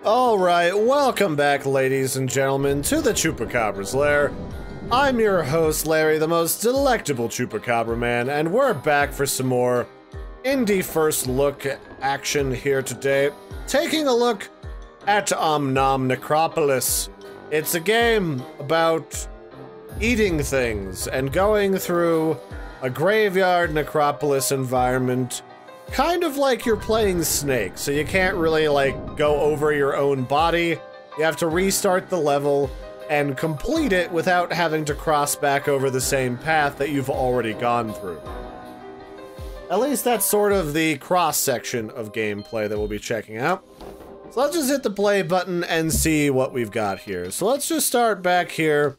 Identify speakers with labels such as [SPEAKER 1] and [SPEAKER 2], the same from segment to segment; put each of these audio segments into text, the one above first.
[SPEAKER 1] Alright, welcome back, ladies and gentlemen, to the Chupacabra's lair. I'm your host, Larry, the most delectable Chupacabra man, and we're back for some more indie first look action here today. Taking a look at Omnom Necropolis. It's a game about eating things and going through a graveyard necropolis environment. Kind of like you're playing Snake, so you can't really, like, go over your own body. You have to restart the level and complete it without having to cross back over the same path that you've already gone through. At least that's sort of the cross-section of gameplay that we'll be checking out. So let's just hit the play button and see what we've got here. So let's just start back here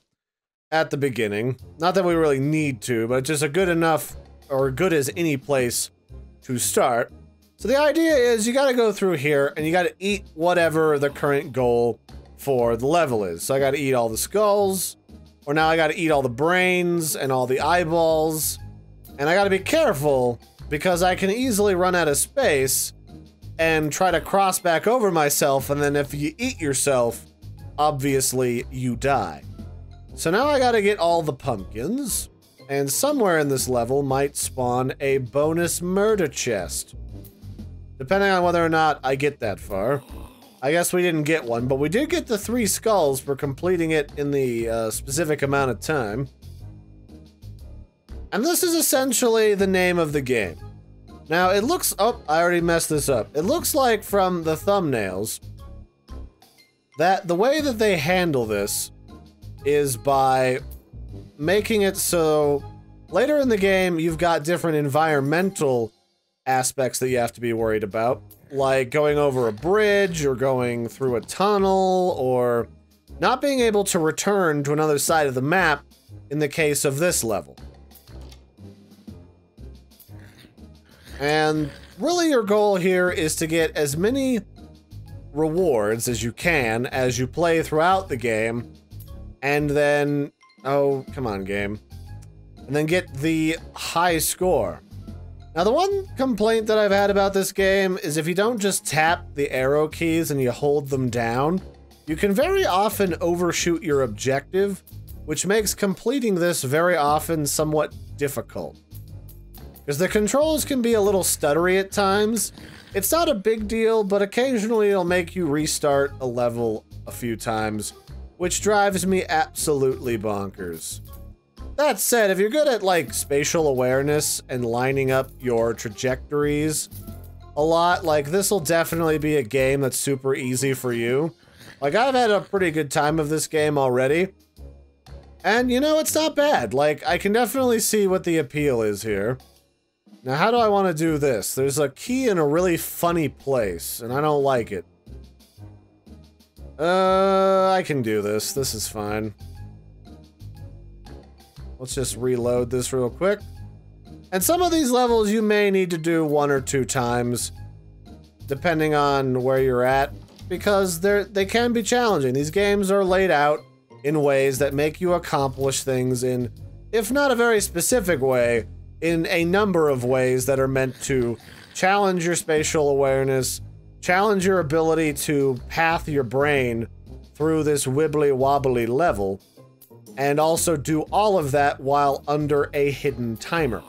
[SPEAKER 1] at the beginning. Not that we really need to, but just a good enough, or good as any place to start. So the idea is you gotta go through here and you gotta eat whatever the current goal for the level is. So I gotta eat all the skulls, or now I gotta eat all the brains and all the eyeballs. And I gotta be careful because I can easily run out of space and try to cross back over myself, and then if you eat yourself, obviously you die. So now I gotta get all the pumpkins. And somewhere in this level might spawn a bonus murder chest. Depending on whether or not I get that far. I guess we didn't get one, but we did get the 3 skulls for completing it in the specific amount of time. And this is essentially the name of the game. Now it looks, oh, I already messed this up. It looks like from the thumbnails that the way that they handle this is by making it so later in the game you've got different environmental aspects that you have to be worried about, like going over a bridge or going through a tunnel or not being able to return to another side of the map in the case of this level. And really your goal here is to get as many rewards as you can as you play throughout the game, and then oh, come on, game. And then get the high score. Now, the one complaint that I've had about this game is if you don't just tap the arrow keys and you hold them down, you can very often overshoot your objective, which makes completing this very often somewhat difficult. Because the controls can be a little stuttery at times. It's not a big deal, but occasionally it'll make you restart a level a few times, which drives me absolutely bonkers. That said, if you're good at, like, spatial awareness and lining up your trajectories a lot, like, this'll definitely be a game that's super easy for you. Like, I've had a pretty good time of this game already. And, you know, it's not bad. Like, I can definitely see what the appeal is here. Now, how do I want to do this? There's a key in a really funny place, and I don't like it. I can do this. This is fine. Let's just reload this real quick. And some of these levels you may need to do 1 or 2 times, depending on where you're at, because they can be challenging. These games are laid out in ways that make you accomplish things in, if not a very specific way, in a number of ways that are meant to challenge your spatial awareness, challenge your ability to path your brain through this wibbly-wobbly level, and also do all of that while under a hidden timer.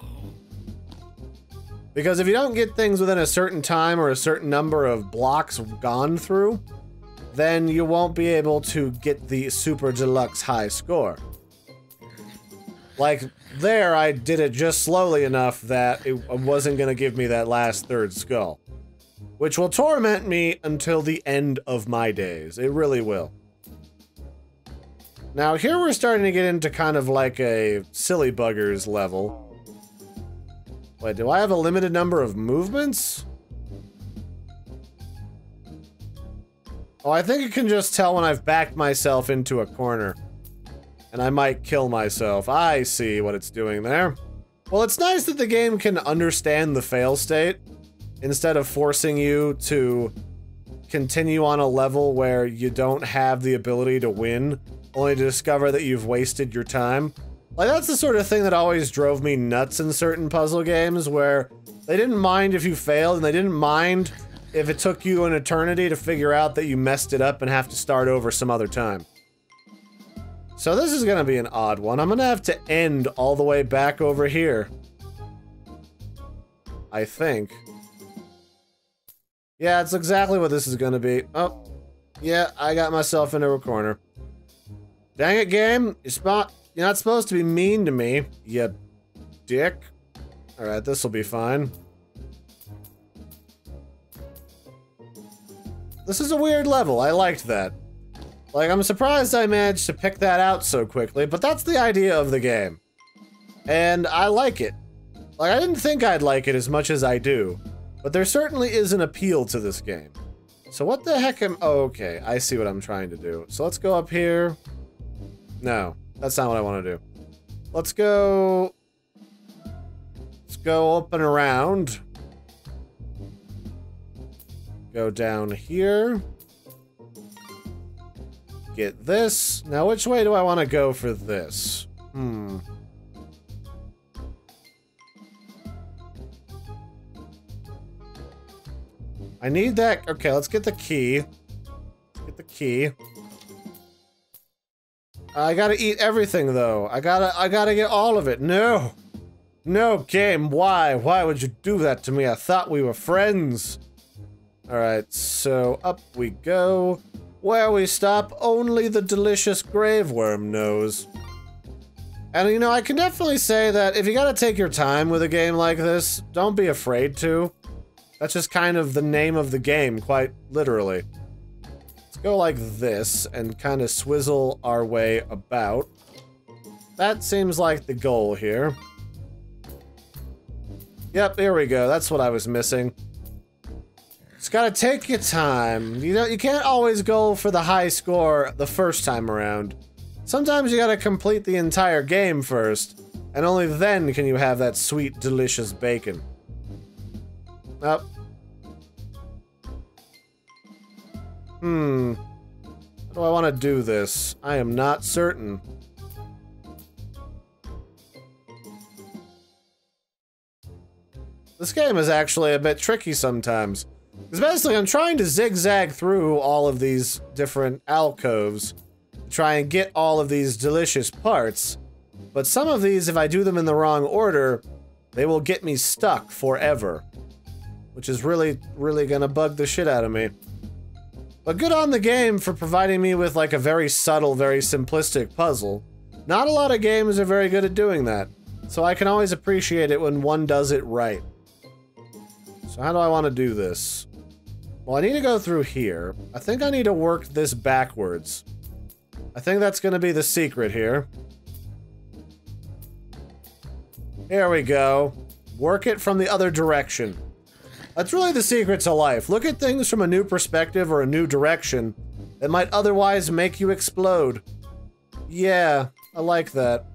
[SPEAKER 1] Because if you don't get things within a certain time or a certain number of blocks gone through, then you won't be able to get the super deluxe high score. Like, there I did it just slowly enough that it wasn't going to give me that last 3rd skull. Which will torment me until the end of my days. It really will. Now here we're starting to get into kind of like a silly buggers level. Wait, do I have a limited number of movements? Oh, I think it can just tell when I've backed myself into a corner. And I might kill myself. I see what it's doing there. Well, it's nice that the game can understand the fail state, instead of forcing you to continue on a level where you don't have the ability to win, only to discover that you've wasted your time. Like, that's the sort of thing that always drove me nuts in certain puzzle games, where they didn't mind if you failed, and they didn't mind if it took you an eternity to figure out that you messed it up and have to start over some other time. So this is gonna be an odd one. I'm gonna have to end all the way back over here. I think. Yeah, it's exactly what this is gonna be. Oh, yeah, I got myself into a corner. Dang it, game! You're not supposed to be mean to me, you dick. Alright, this'll be fine. This is a weird level, I liked that. Like, I'm surprised I managed to pick that out so quickly, but that's the idea of the game. And I like it. Like, I didn't think I'd like it as much as I do, but there certainly is an appeal to this game. So what the heck am- oh, okay, I see what I'm trying to do. So let's go up here. No, that's not what I want to do. Let's go up and around. Go down here. Get this. Now, which way do I want to go for this? I need that. Okay, let's get the key. Let's get the key. I gotta eat everything, though. I gotta get all of it. No! No, game, why? Why would you do that to me? I thought we were friends. Alright, so up we go. Where we stop, only the delicious Graveworm knows. And you know, I can definitely say that if you gotta take your time with a game like this, don't be afraid to. That's just kind of the name of the game, quite literally. Let's go like this and kind of swizzle our way about. That seems like the goal here. Yep, here we go. That's what I was missing. Just gotta take your time. You know, you can't always go for the high score the first time around. Sometimes you gotta complete the entire game first, and only then can you have that sweet, delicious bacon. Up. How do I want to do this? I am not certain. This game is actually a bit tricky sometimes. Because basically I'm trying to zigzag through all of these different alcoves to try and get all of these delicious parts. But some of these, if I do them in the wrong order, they will get me stuck forever. Which is really, really gonna bug the shit out of me. But good on the game for providing me with like a very subtle, very simplistic puzzle. Not a lot of games are very good at doing that. So I can always appreciate it when one does it right. So how do I want to do this? Well, I need to go through here. I think I need to work this backwards. I think that's going to be the secret here. Here we go. Work it from the other direction. That's really the secret to life. Look at things from a new perspective or a new direction that might otherwise make you explode. Yeah, I like that.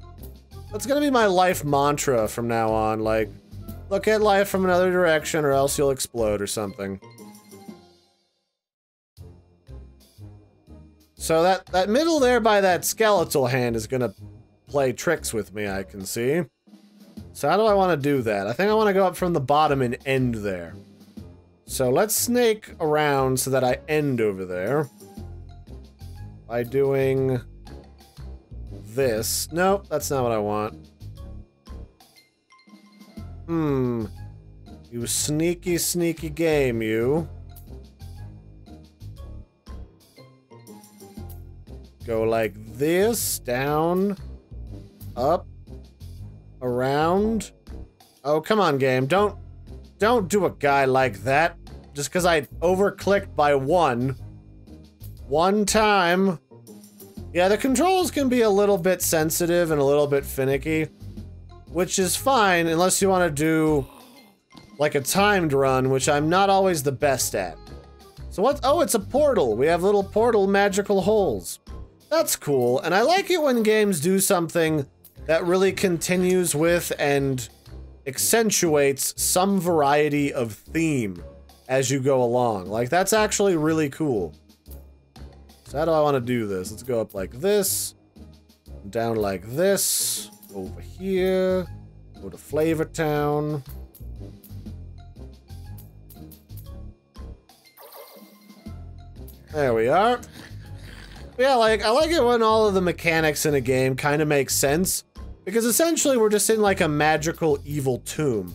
[SPEAKER 1] That's gonna be my life mantra from now on, like, look at life from another direction or else you'll explode or something. So that middle there by that skeletal hand is gonna play tricks with me, I can see. So how do I want to do that? I think I want to go up from the bottom and end there. So let's snake around so that I end over there. By doing this. Nope, that's not what I want. You sneaky, sneaky game, you. Go like this, down, up, around. Oh, come on, game. Don't do a guy like that. Just because I overclicked by one time. Yeah, the controls can be a little bit sensitive and a little bit finicky, which is fine unless you want to do like a timed run, which I'm not always the best at. So what? Oh, it's a portal. We have little portal magical holes. That's cool, and I like it when games do something that really continues with and accentuates some variety of theme as you go along. Like, that's actually really cool. So how do I want to do this? Let's go up like this, down like this, over here, go to Flavor Town. There we are. Yeah, like, I like it when all of the mechanics in a game kind of make sense, because essentially we're just in like a magical evil tomb,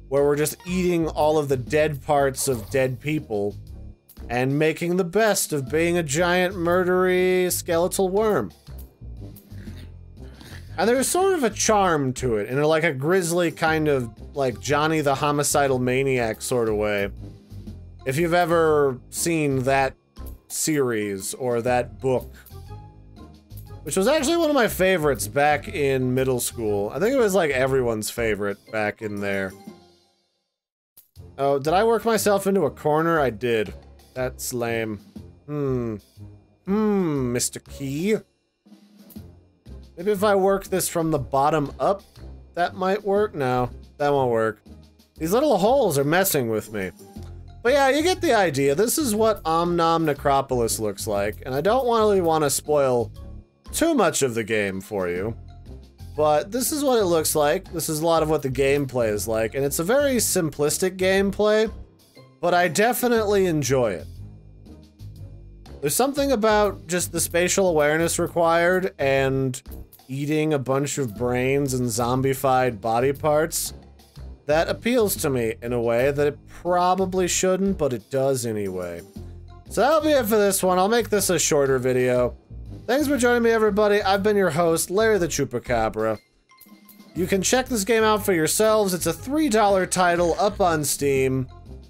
[SPEAKER 1] where we're just eating all of the dead parts of dead people, and making the best of being a giant murdery skeletal worm. And there's sort of a charm to it, in like a grisly kind of, like, Johnny the Homicidal Maniac sort of way. If you've ever seen that series, or that book. Which was actually one of my favorites back in middle school. I think it was like everyone's favorite back in there. Oh, did I work myself into a corner? I did. That's lame. Mr. Key. Maybe if I work this from the bottom up, that might work? No, that won't work. These little holes are messing with me. But yeah, you get the idea. This is what Omnom Necropolis looks like, and I don't really want to spoil too much of the game for you. But this is what it looks like. This is a lot of what the gameplay is like, and it's a very simplistic gameplay, but I definitely enjoy it. There's something about just the spatial awareness required and eating a bunch of brains and zombified body parts that appeals to me in a way that it probably shouldn't, but it does anyway. So that'll be it for this one. I'll make this a shorter video. Thanks for joining me, everybody. I've been your host, Larry the Chupacabra. You can check this game out for yourselves. It's a $3 title up on Steam.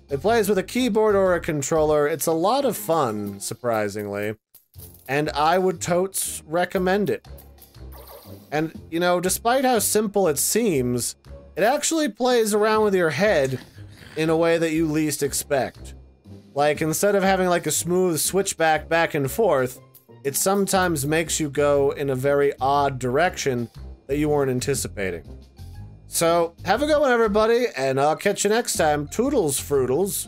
[SPEAKER 1] It plays with a keyboard or a controller. It's a lot of fun, surprisingly. And I would totes recommend it. And, you know, despite how simple it seems, it actually plays around with your head in a way that you least expect. Like, instead of having like a smooth switchback back and forth, it sometimes makes you go in a very odd direction that you weren't anticipating. So, have a good one, everybody, and I'll catch you next time. Toodles, fruitles.